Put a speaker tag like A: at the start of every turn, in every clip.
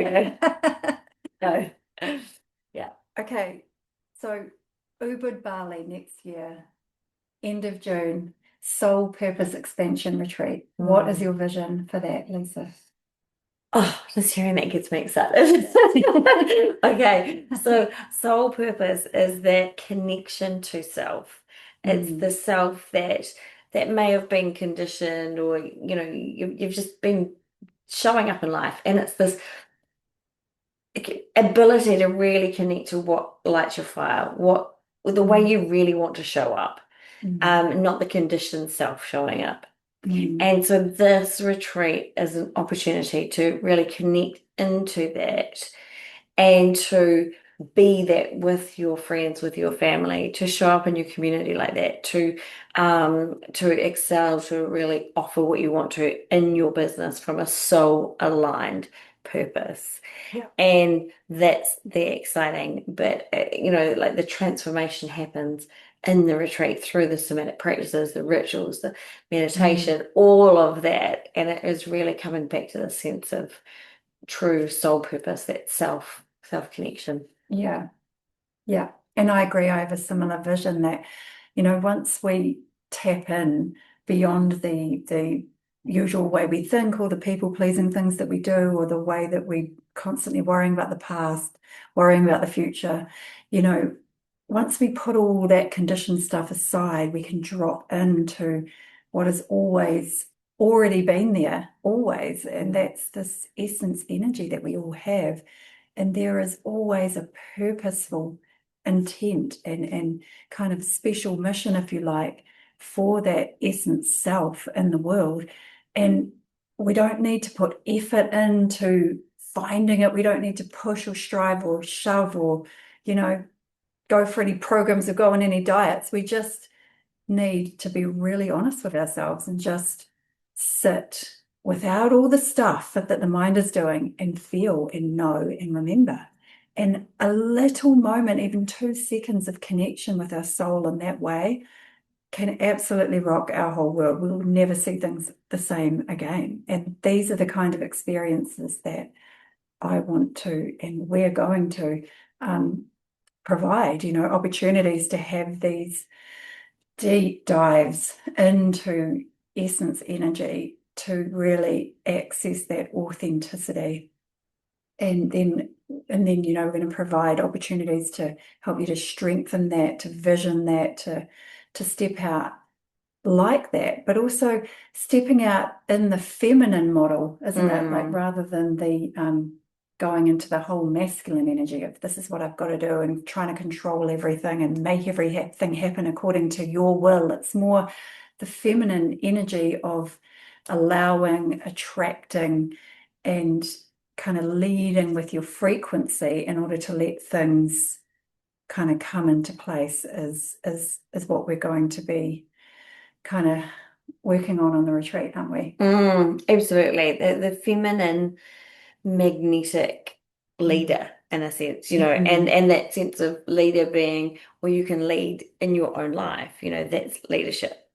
A: No, no. Yeah.
B: Okay, so Ubud Bali next year, end of June, Soul Purpose Expansion Retreat. What is
A: Mm.
B: your vision for that, Lisa?
A: Oh, just hearing that gets me excited. Okay, so soul purpose is that connection to self. It's the
B: Mm,
A: self that may have been conditioned, or you've just been showing up in life, and it's this ability to really connect to what lights your fire, what the way
B: mm,
A: you really want to show up,
B: mm,
A: not the conditioned self showing up.
B: mm,
A: And so this retreat is an opportunity to really connect into that and to be that with your friends, with your family, to show up in your community like that, to excel, to really offer what you want to in your business from a soul aligned purpose.
B: yeah.
A: And that's the exciting bit. Like the transformation happens in the retreat through the somatic practices, the rituals, the
B: Mm,
A: meditation, all of that. And it is really coming back to the sense of true soul purpose, that self connection.
B: yeah, yeah. And I agree. I have a similar vision that, once we tap in beyond the usual way we think or the people pleasing things that we do or the way that we constantly worrying about the past, worrying about the future, you know, once we put all that conditioned stuff aside, we can drop into what has always already been there, always. And
A: Mm.
B: that's this essence energy that we all have. And there is always a purposeful intent and kind of special mission, if you like, for that essence self in the world. And we don't need to put effort into finding it. We don't need to push or strive or shove or, you know, go for any programs or go on any diets. We just need to be really honest with ourselves and just sit without all the stuff that the mind is doing and feel and know and remember. And a little moment, even 2 seconds of connection with our soul in that way can absolutely rock our whole world. We'll never see things the same again. And these are the kind of experiences that I want to, and we're going to provide, opportunities to have these deep dives into essence energy to really access that authenticity. And then, we're going to provide opportunities to help you to strengthen that, to vision that, to step out like that, but also stepping out in the feminine model, isn't it? Like
A: Mm.
B: rather than the going into the whole masculine energy of this is what I've got to do and trying to control everything and make everything happen according to your will. It's more the feminine energy of allowing, attracting, and kind of leading with your frequency in order to let things kind of come into place is what we're going to be kind of working on the retreat, aren't we?
A: Absolutely. The feminine magnetic
B: Mm.
A: leader in a sense, and
B: Mm.
A: that sense of leader being where you can lead in your own life, that's leadership,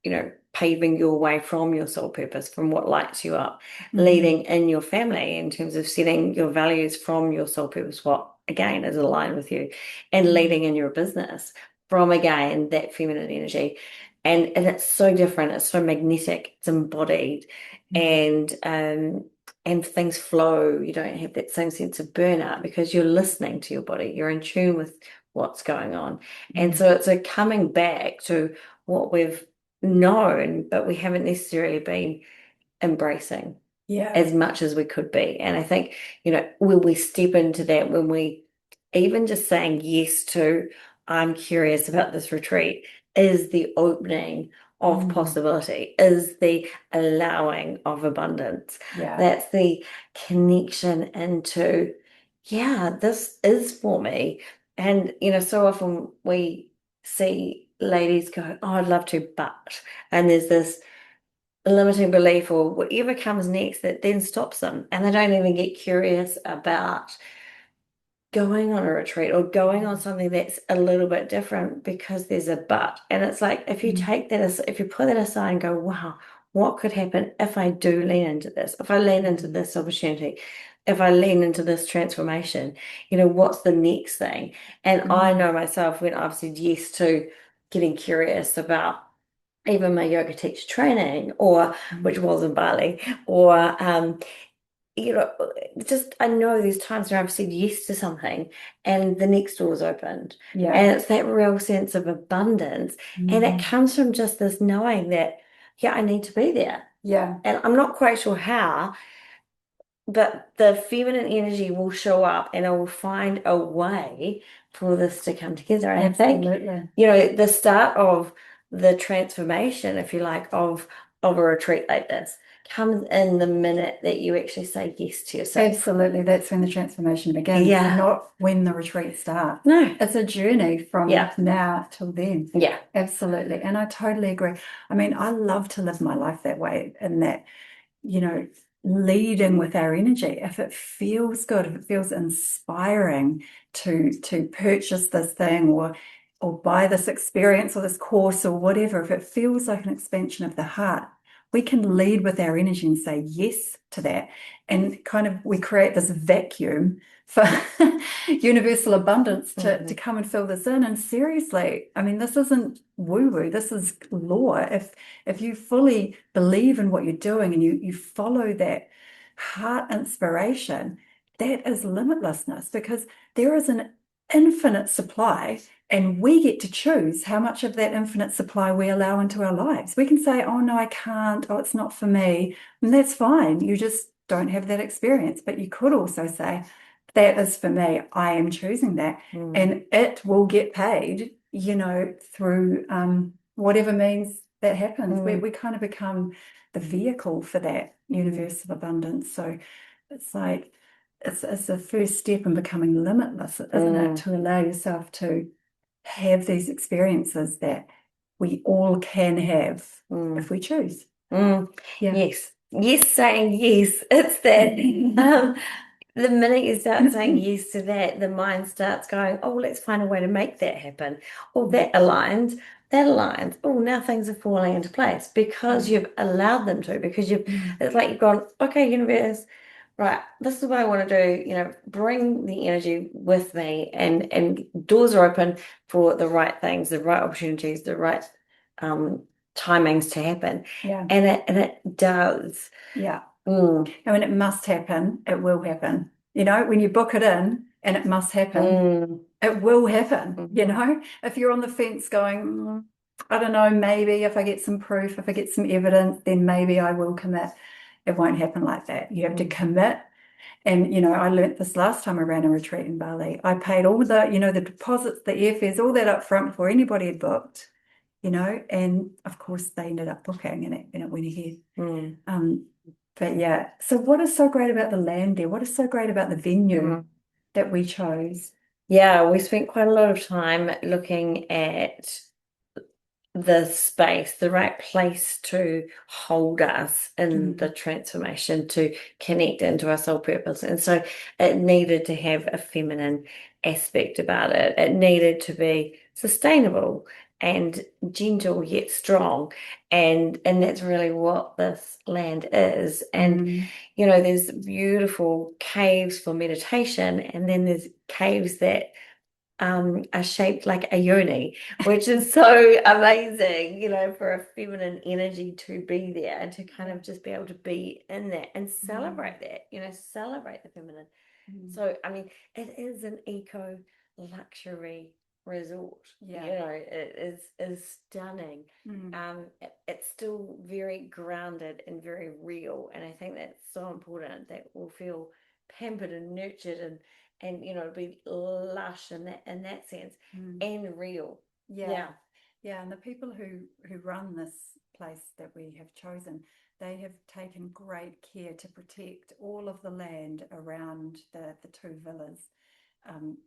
A: paving your way from your soul purpose, from what lights you up,
B: Mm.
A: leading in your family in terms of setting your values from your soul purpose, what again is aligned with you, and
B: Mm.
A: leading in your business from again that feminine energy. And it's so different, it's so magnetic, it's embodied,
B: Mm.
A: and things flow. You don't have that same sense of burnout because you're listening to your body. You're in tune with what's going on. And
B: Mm.
A: so it's a coming back to what we've known, but we haven't necessarily been embracing
B: Yeah.
A: as much as we could be. And I think, when we step into that, when we even just saying yes to, I'm curious about this retreat, is the opening of
B: Mm.
A: possibility, is the allowing of abundance.
B: Yeah.
A: That's the connection into, yeah, this is for me. And, so often we see ladies go, oh, I'd love to, but, and there's this limiting belief or whatever comes next that then stops them. And they don't even get curious about going on a retreat or going on something that's a little bit different because there's a but. And it's like if you
B: Mm.
A: take that as if you put that aside and go, wow, what could happen if I do lean into this? If I lean into
B: Mm.
A: this opportunity, if I lean into this transformation, what's the next thing? And I
B: Mm,
A: know myself when I've said yes to getting curious about even my yoga teacher training, or which
B: mm.
A: was in Bali, or you know, just I know there's times where I've said yes to something and the next door's opened.
B: Yeah.
A: And it's that real sense of abundance. And it
B: Mm.
A: comes from just this knowing that, yeah, I need to be there.
B: Yeah.
A: And I'm not quite sure how, but the feminine energy will show up and it will find a way for this to come together. And I think,
B: Absolutely.
A: the start of the transformation, if you like, of a retreat like this comes in the minute that you actually say yes to yourself.
B: Absolutely. That's when the transformation begins,
A: Yeah.
B: not when the retreat starts.
A: No.
B: It's a journey from
A: Yeah.
B: now till then.
A: Yeah.
B: Absolutely. And I totally agree. I mean, I love to live my life that way, in that, you know, leading with our energy. If it feels good, if it feels inspiring to purchase this thing, or buy this experience or this course or whatever, if it feels like an expansion of the heart, we can lead with our energy and say yes to that. And kind of we create this vacuum for universal abundance to
A: Mhm.
B: come and fill this in. And seriously, I mean, this isn't woo-woo, this is law. If you fully believe in what you're doing and you follow that heart inspiration, that is limitlessness, because there is an infinite supply, and we get to choose how much of that infinite supply we allow into our lives. We can say, oh no, I can't, oh, it's not for me. And that's fine. You just don't have that experience. But you could also say, that is for me. I am choosing that.
A: Mm.
B: And it will get paid, through whatever means that happens. We,
A: Mm.
B: we kind of become the vehicle for that
A: Mm.
B: universal abundance. So it's like, it's the first step in becoming limitless, isn't it?
A: Mm.
B: To allow yourself to have these experiences that we all can have
A: Mm.
B: if we choose.
A: Mm.
B: Yeah.
A: Yes. Yes, saying yes. It's that. The minute you start saying yes to that, the mind starts going, oh, let's find a way to make that happen. Oh, that aligns. That aligns. Oh, now things are falling into place because
B: Mm,
A: you've allowed them to, because
B: mm,
A: it's like you've gone, okay, universe, right, this is what I want to do, bring the energy with me, and doors are open for the right things, the right opportunities, the right um timings to happen.
B: yeah.
A: And it does.
B: Yeah.
A: Mm.
B: And when it must happen, it will happen. When you book it in and it must happen,
A: Mm.
B: it will happen.
A: Mhm.
B: If you're on the fence going, I don't know, maybe if I get some proof, if I get some evidence, then maybe I will commit. It won't happen like that. You have to
A: Mm.
B: commit. And, I learnt this last time I ran a retreat in Bali. I paid all the deposits, the airfares, all that up front before anybody had booked, and of course they ended up booking, and it went ahead.
A: Mm.
B: Um, but yeah, so what is so great about the land there? What is so great about the venue
A: Mhm.
B: that we chose?
A: Yeah, we spent quite a lot of time looking at the space, the right place to hold us in the
B: Mm,
A: transformation, to connect into our soul purpose. And so it needed to have a feminine aspect about it. It needed to be sustainable and gentle yet strong. And that's really what this land is. And
B: mm,
A: there's beautiful caves for meditation, and then there's caves that are shaped like a yoni, which is so amazing, for a feminine energy to be there and to kind
B: yeah.
A: of just be able to be in that and
B: Mm,
A: celebrate that, celebrate the feminine.
B: mm,
A: So, I mean, it is an eco luxury resort.
B: yeah.
A: It is stunning.
B: Mm,
A: It's still very grounded and very real, and I think that's so important, that we'll feel pampered and nurtured, and be lush in that sense,
B: mm.
A: and real.
B: Yeah.
A: Yeah.
B: Yeah. And the people who run this place that we have chosen, they have taken great care to protect all of the land around the two villas,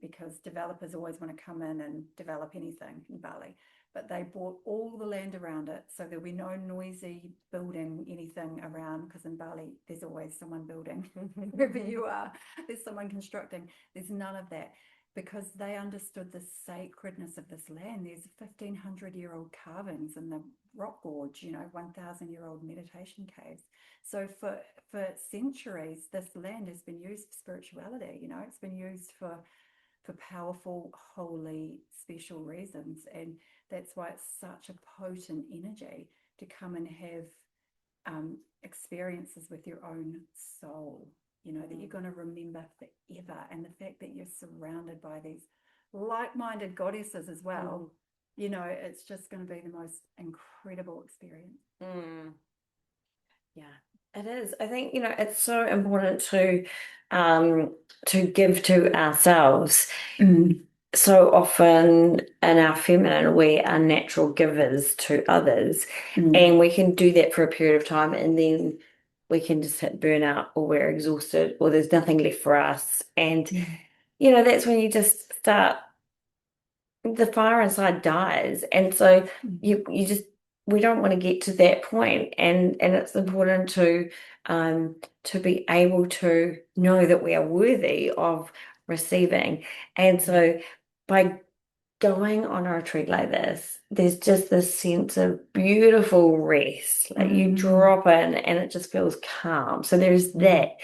B: because developers always want to come in and develop anything in Bali. But they bought all the land around it, so there'll be no noisy building anything around, because in Bali there's always someone building. Wherever you are, there's someone constructing. There's none of that, because they understood the sacredness of this land. There's 1,500-year-old carvings in rock gorge, 1,000-year-old meditation caves. So for centuries, this land has been used for spirituality. It's been used for powerful, holy, special reasons, and that's why it's such a potent energy to come and have experiences with your own soul, that you're going to remember forever. And the fact that you're surrounded by these like-minded goddesses as well, it's just going to be the most incredible experience.
A: Yeah, it is. I think, it's so important to give to ourselves. So often in our feminine, we are natural givers to others, and we can do that for a period of time, and then we can just hit burnout, or we're exhausted, or there's nothing left for us. And, that's when you just start, the fire inside dies. And so you just, we don't want to get to that point. And it's important to be able to know that we are worthy of receiving. And so by going on a retreat like this, there's just this sense of beautiful rest. Like you drop in and it just feels calm. So there's that,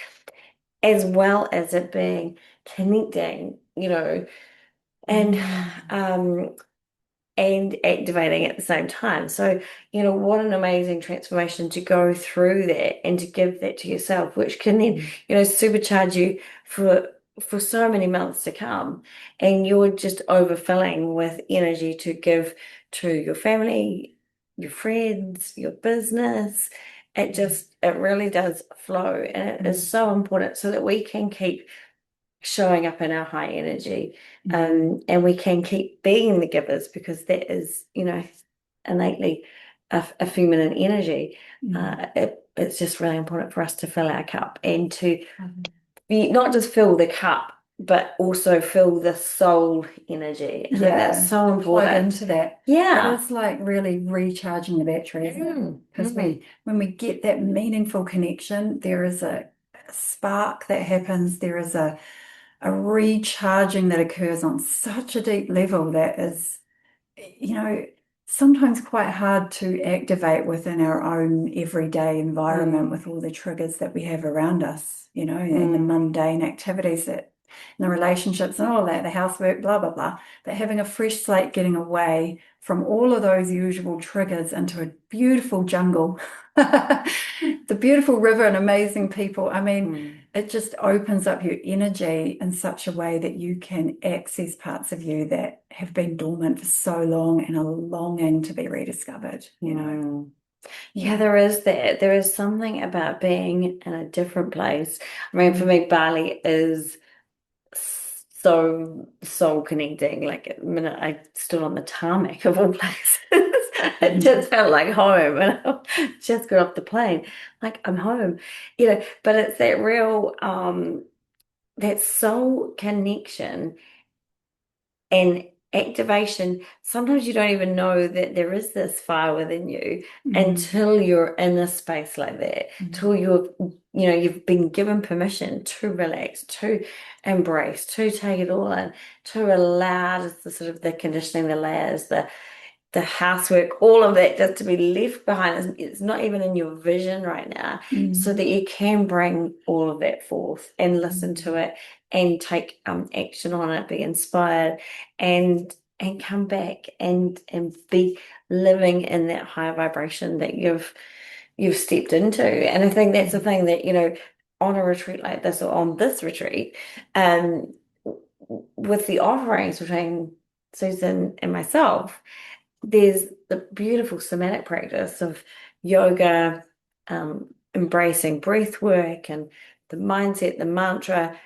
A: as well as it being connecting, and and activating at the same time. So, what an amazing transformation to go through that and to give that to yourself, which can then, supercharge you for so many months to come. And you're just overfilling with energy to give to your family, your friends, your business. It really does flow. And it is so important so that we can keep showing up in our high energy, and we can keep being the givers, because that is, innately a feminine energy. It's just really important for us to fill our cup and to not just fill the cup, but also fill the soul energy. I think that's so
B: Plug
A: important.
B: into that.
A: Yeah.
B: It's like really recharging the battery, isn't it? Because when we get that meaningful connection, there is a spark that happens. There is a recharging that occurs on such a deep level that is, sometimes quite hard to activate within our own everyday environment with all the triggers that we have around us, and the mundane activities that, and the relationships and all that, the housework, blah, blah, blah. But having a fresh slate, getting away from all of those usual triggers into a beautiful jungle, the beautiful river and amazing people. I mean, it just opens up your energy in such a way that you can access parts of you that have been dormant for so long and are longing to be rediscovered,
A: Yeah, there is that. There is something about being in a different place. I mean, for me, Bali is so soul connecting. Like the minute I stood on the tarmac of all places, it just felt like home. And I just got off the plane, like I'm home, but it's that real, that soul connection and activation. Sometimes you don't even know that there is this fire within you until you're in a space like that, till you've been given permission to relax, to embrace, to take it all in, to allow just the sort of the conditioning, the layers, the housework, all of that just to be left behind. It's not even in your vision right now, so that you can bring all of that forth and listen to it and take action on it, be inspired, and come back and be living in that higher vibration that you've stepped into. And I think that's the thing that, on a retreat like this, or on this retreat, with the offerings between Susan and myself, there's the beautiful somatic practice of yoga, embracing breath work and the mindset, the mantra,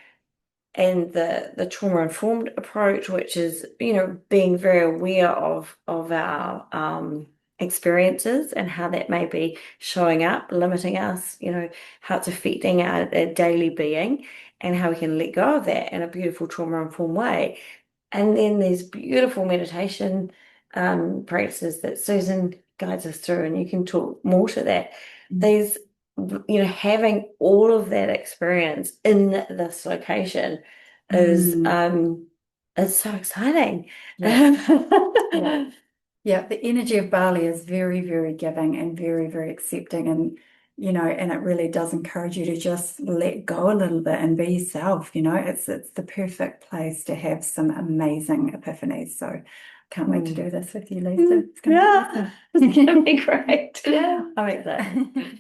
A: and the trauma-informed approach, which is, being very aware of our experiences and how that may be showing up, limiting us, how it's affecting our daily being, and how we can let go of that in a beautiful trauma-informed way. And then there's beautiful meditation practices that Susan guides us through, and you can talk more to that. There's, having all of that experience in this location is so exciting.
B: Yeah. Yeah, the energy of Bali is very, very giving and very, very accepting. And, and it really does encourage you to just let go a little bit and be yourself. It's the perfect place to have some amazing epiphanies. So can't wait to do this with you, Lisa. It's going to be
A: Yeah,
B: awesome.
A: it's gonna be great.
B: Yeah.
A: I'm excited.